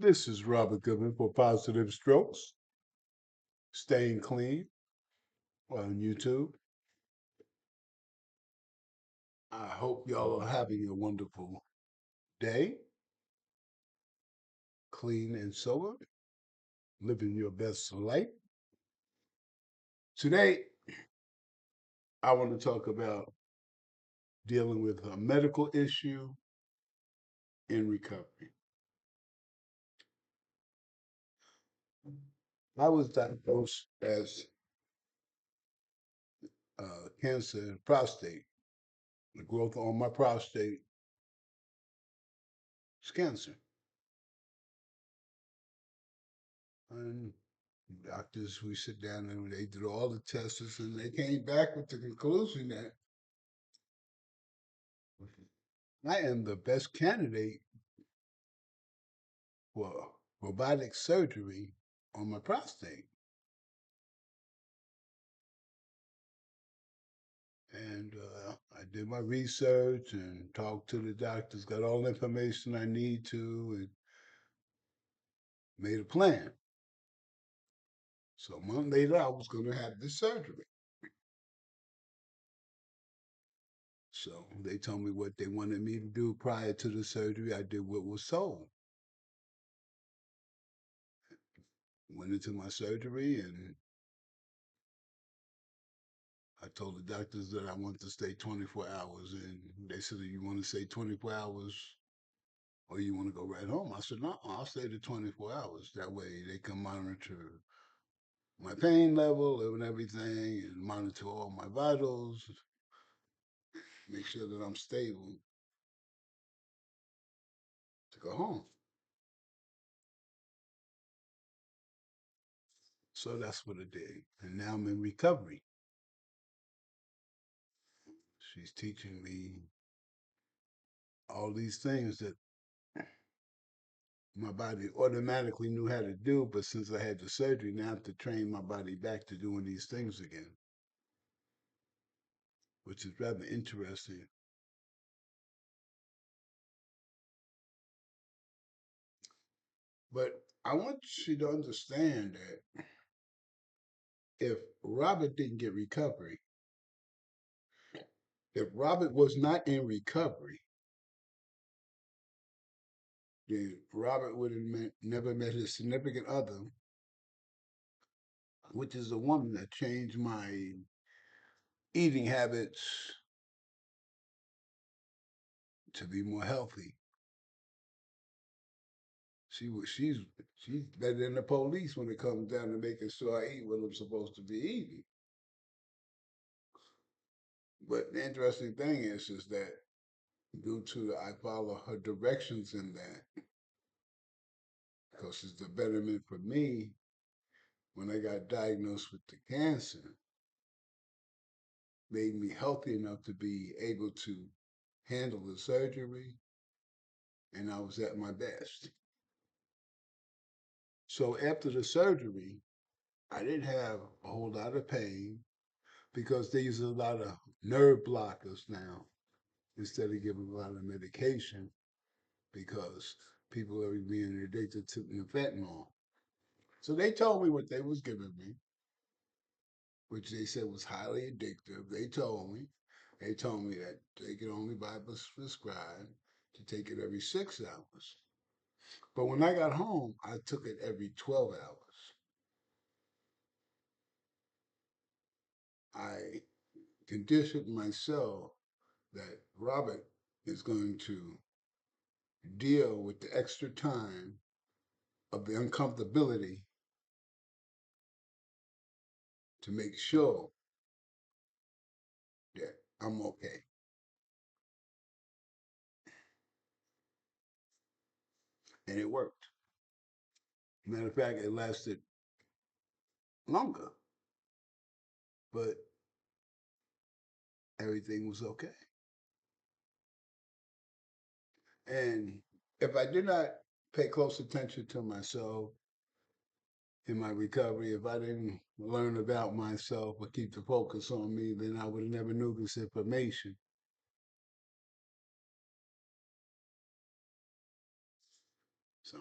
This is Robert Goodman for Positive Strokes, staying clean on YouTube. I hope y'all are having a wonderful day, clean and sober, living your best life. Today, I want to talk about dealing with a medical issue in recovery. I was diagnosed as cancer in prostate. The growth on my prostate is cancer. And doctors, we sit down and they did all the tests, and they came back with the conclusion that I am the best candidate for robotic surgery on my prostate. And I did my research and talked to the doctors, got all the information I need to, and made a plan. So a month later, I was going to have this surgery. So they told me what they wanted me to do prior to the surgery. I did what was told. Went into my surgery and I told the doctors that I want to stay 24 hours. And they said, "You want to stay 24 hours or you want to go right home?" I said, "No, I'll stay the 24 hours. That way they can monitor my pain level and everything and monitor all my vitals, make sure that I'm stable to go home." So that's what I did. And now I'm in recovery. She's teaching me all these things that my body automatically knew how to do, but since I had the surgery, now I have to train my body back to doing these things again, which is rather interesting. But I want you to understand that if Robert didn't get recovery, if Robert was not in recovery, then Robert would have never met his significant other, which is a woman that changed my eating habits to be more healthy. She's better than the police when it comes down to making sure I eat what I'm supposed to be eating. But the interesting thing is that due to I follow her directions in that, because it's the betterment for me. When I got diagnosed with the cancer, made me healthy enough to be able to handle the surgery, and I was at my best. So after the surgery, I didn't have a whole lot of pain because they use a lot of nerve blockers now instead of giving a lot of medication because people are being addicted to the fentanyl. So they told me what they was giving me, which they said was highly addictive. They told me that they could only buy prescribed to take it every 6 hours. But when I got home, I took it every 12 hours. I conditioned myself that Robert is going to deal with the extra time of the uncomfortability to make sure that I'm okay. And it worked. Matter of fact, it lasted longer, but everything was okay. And if I did not pay close attention to myself in my recovery, if I didn't learn about myself or keep the focus on me, then I would have never knew this information. So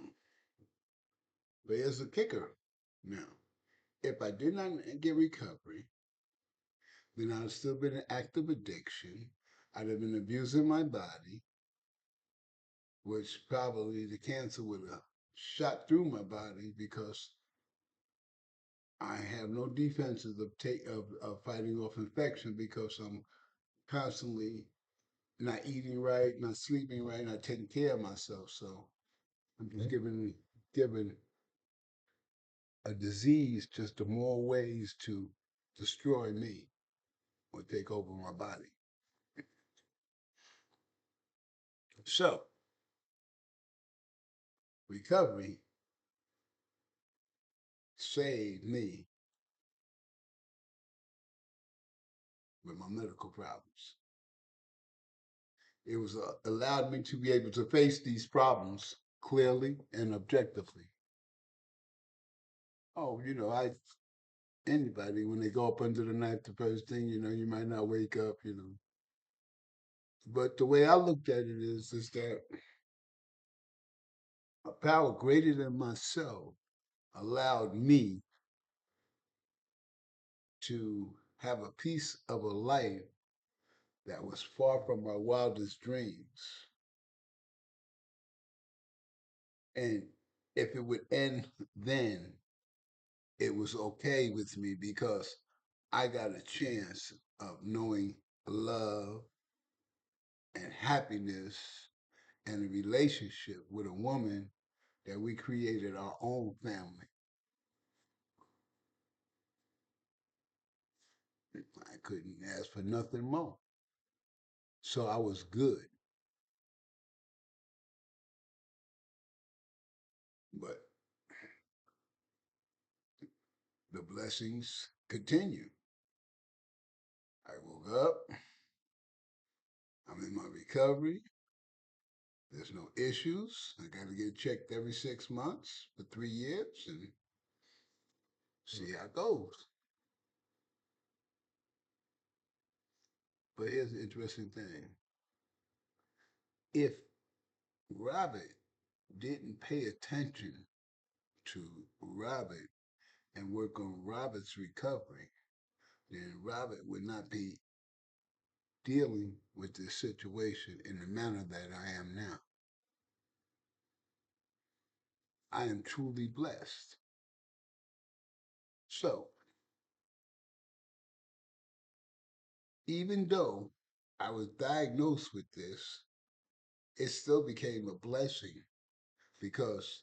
But here's the kicker. Now, if I did not get recovery, then I'd still been in active addiction. I'd have been abusing my body, which probably the cancer would have shot through my body because I have no defenses of fighting off infection because I'm constantly not eating right, not sleeping right, not taking care of myself. So I'm just giving a disease just the more ways to destroy me or take over my body. So recovery saved me with my medical problems. It was allowed me to be able to face these problems clearly and objectively. Oh, I anybody when they go up under the knife, the first thing you might not wake up. But the way I looked at it is that a power greater than myself allowed me to have a piece of a life that was far from my wildest dreams. And if it would end then, it was okay with me because I got a chance of knowing love and happiness and a relationship with a woman that we created our own family. I couldn't ask for nothing more. So I was good. But the blessings continue. I woke up, I'm in my recovery, there's no issues. I got to get checked every 6 months for 3 years and see how it goes. But here's the interesting thing. If Robert didn't pay attention to Robert and work on Robert's recovery, then Robert would not be dealing with this situation in the manner that I am now. I am truly blessed. So, even though I was diagnosed with this, it still became a blessing because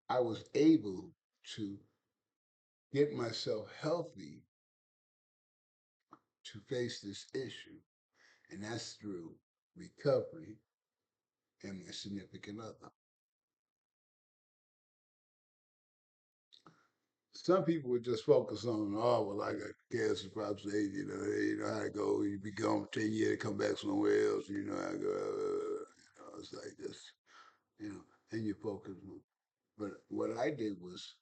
I was able to get myself healthy to face this issue. And that's through recovery and my significant other. Some people would just focus on, oh, well, I got cancer, prostate, how it go. You be gone for 10 years, come back somewhere else, how it go. It's like this, and you focus on. But what I did was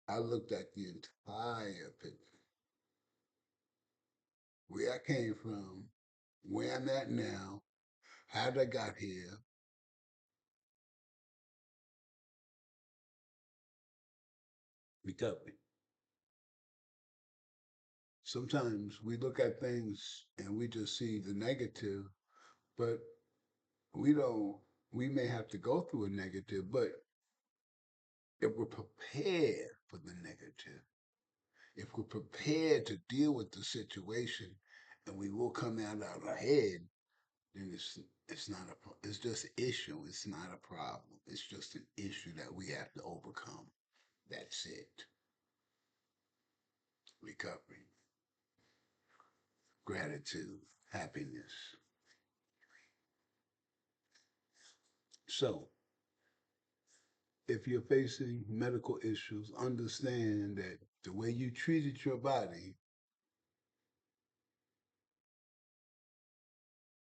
I looked at the entire picture, where I came from, where I'm at now, how I got here, recovery. Sometimes we look at things and we just see the negative, but we don't, we may have to go through a negative, but if we're prepared for the negative, if we're prepared to deal with the situation and we will come out ahead, then it's not it's just an issue. It's not a problem. It's just an issue that we have to overcome. That's it. Recovery, gratitude, happiness. So, if you're facing medical issues, understand that the way you treated your body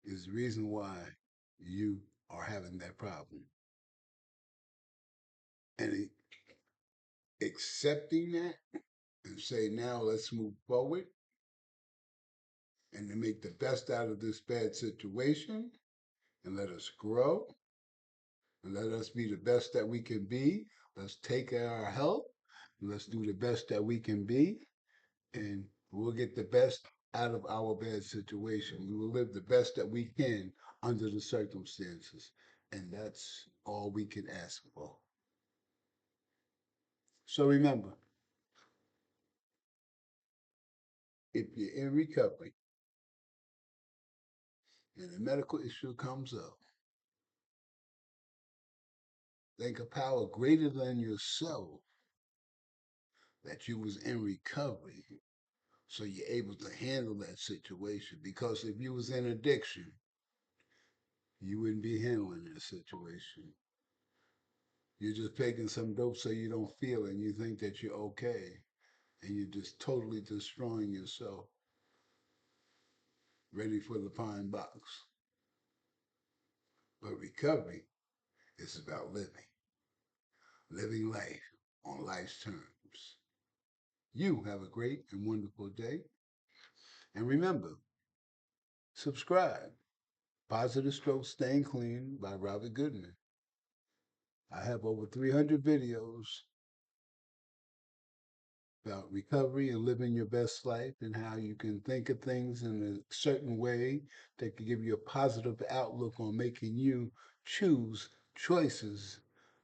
is the reason why you are having that problem. And accepting that and say, now let's move forward and to make the best out of this bad situation and let us grow and let us be the best that we can be. Let's take care of our health. Let's do the best that we can be, and we'll get the best out of our bad situation. We will live the best that we can under the circumstances. And that's all we can ask for. So remember, if you're in recovery and a medical issue comes up, think a power greater than yourself that you was in recovery so you're able to handle that situation. Because if you was in addiction, you wouldn't be handling that situation. You're just taking some dope so you don't feel it and you think that you're okay. And you're just totally destroying yourself, ready for the pine box. But recovery is about living life on life's terms. You have a great and wonderful day. And remember, subscribe. Positive Stroke Staying Clean by Robert Goodman. I have over 300 videos about recovery and living your best life and how you can think of things in a certain way that can give you a positive outlook on making you choose choices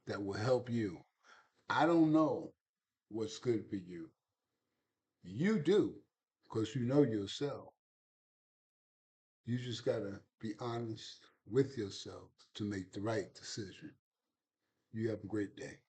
that will help you. I don't know what's good for you. You do, because you know yourself. You just got to be honest with yourself to make the right decision. You have a great day.